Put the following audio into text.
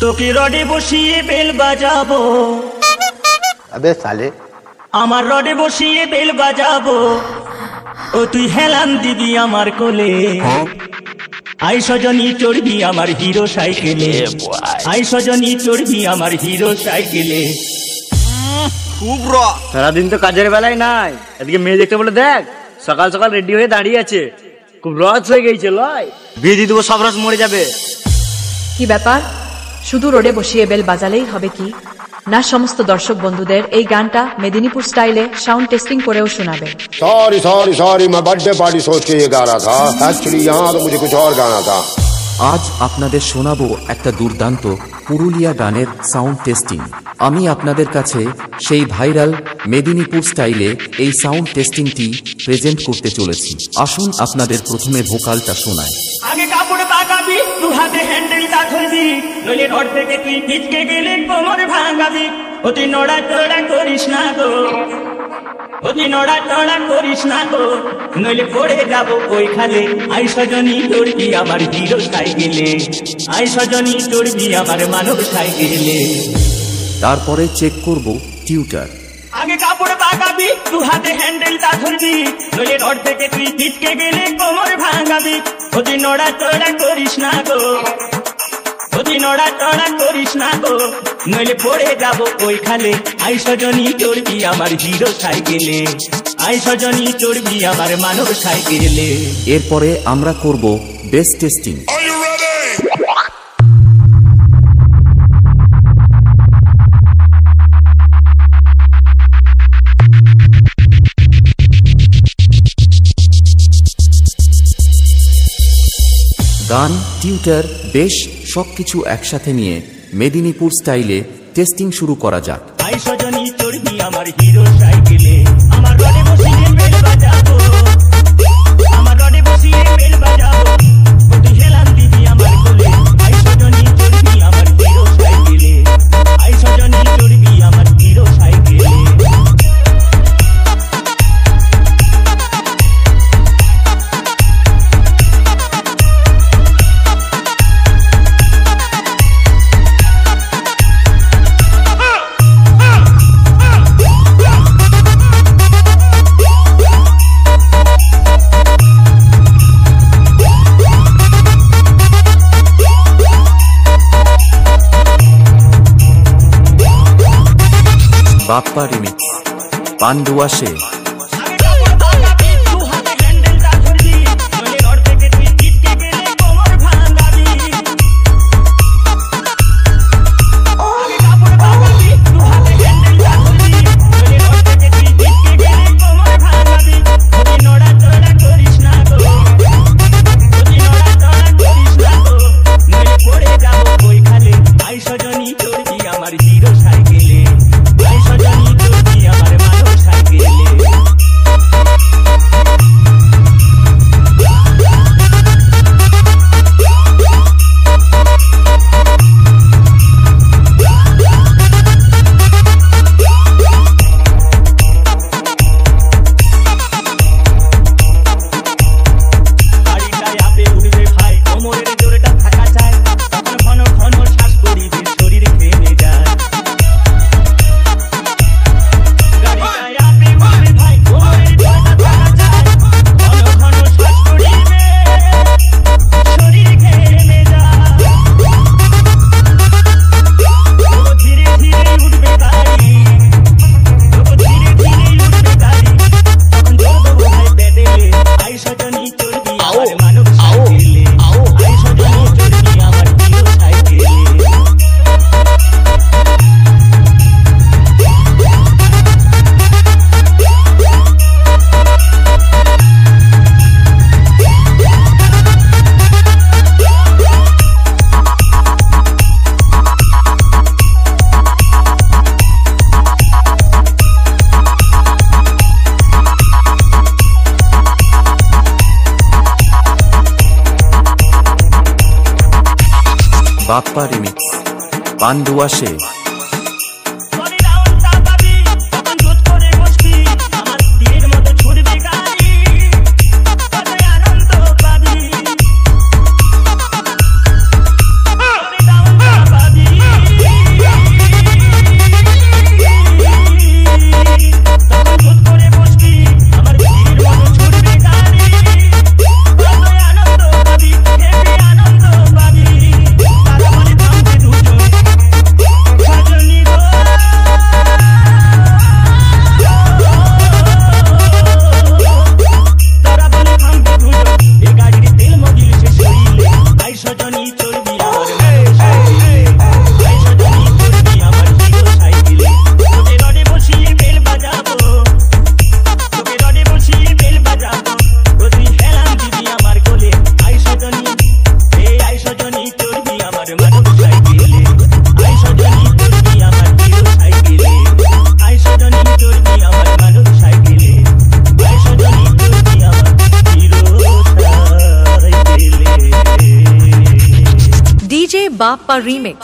তোকে রডে বসিয়ে বেল বাজাবো। अबे साले আমার রডে বসিয়ে বেল বাজাবো, ও তুই হেলান দিবি আমার কোলে। আই সজনী চড়বি আমার হিরো সাইকেলে, আই সজনী চড়বি আমার হিরো সাইকেলে। খুব র সারাদিন তো কাজের বেলায় নাই, এদিকে মেয়ে দেখতে বলে দেখ সকাল সকাল রেডি হয়ে দাঁড়িয়ে আছে। খুব রস হয়ে গেছে লয়, বিয়ে দিয়ে দেবো, সব রস মরে যাবে। কি ব্যাপার, শুধু রোডে বসিয়ে বেল বাজালেই হবে কি না? সমস্ত দর্শক বন্ধুদের এই গানটা মেদিনীপুর স্টাইলে সাউন্ড টেস্টিং करेও শোনাবে। सॉरी सॉरी सॉरी मैं बर्थडे पार्टी सोच के ये गा रहा था, एक्चुअली यहाँ तो मुझे कुछ और गाना था। আজ আপনাদের শোনাবো একটা দুর্দান্ত পুরুলিয়া গানের সাউন্ড টেস্টিং। আমি আপনাদের কাছে সেই ভাইরাল মেদিনীপুর স্টাইলে এই সাউন্ড টেস্টিংটি প্রেজেন্ট করতে চলেছি। আসুন আপনাদের প্রথমে ভোকালটা শোনাই। আগে কাপড় পাকাবি, দু হাতে হ্যান্ডেলটা ধরবি, নইলে রড থেকে তুই পিচকে গেলে কোমর ভাঙাবি। অতি নড়া চড়া করিস না গো, অতি নড়া চড়া করিস না গো, নইলে পড়ে যাবো ওই খালে। আই সজনী চড়বি আমার হিরো সাইকেলে, আই সজনী চড়বি আমার মানব সাইকেলে। তারপরে চেক করব টিউটার। আগে কাপড় পাকাবি, দু হাতে হ্যান্ডেলটা ধরবি, নইলে রড থেকে তুই পিচকে গেলে কোমর ভাঙাবি। অতি নড়া চড়া করিস না গো, অতি নড়া চড়া করিস না গো, নইলে পড়ে যাবো ওই খালে। আই সজনী চড়বি আমার হিরো সাইকেলে, আই সজনী চড়বি আমার মানব সাইকেলে। এরপরে আমরা করব বেস টেস্টিং। গান, টিউটার, বেশ সবকিছু একসাথে নিয়ে মেদিনীপুর স্টাইলে টেস্টিং শুরু করা যাক। আই সজনী চড়বি আমার হিরো সাইকেলে, আমার রডে বসিয়ে বেল বাজাবো, আমার রডে বসিয়ে বেল বাজাবো, তুই হেলান দিবি আমার কোলে। আই সজনী চড়বি আমার হিরো সাইকেলে, আই সজনী চড়বি আমার হিরো সাইকেলে। বাপ্পা রিমিক্স, পান্ডুয়া সে। বাপ্পা রিমিক্স, পান্ডুয়া সে। পাবি DJ Bappa Remix.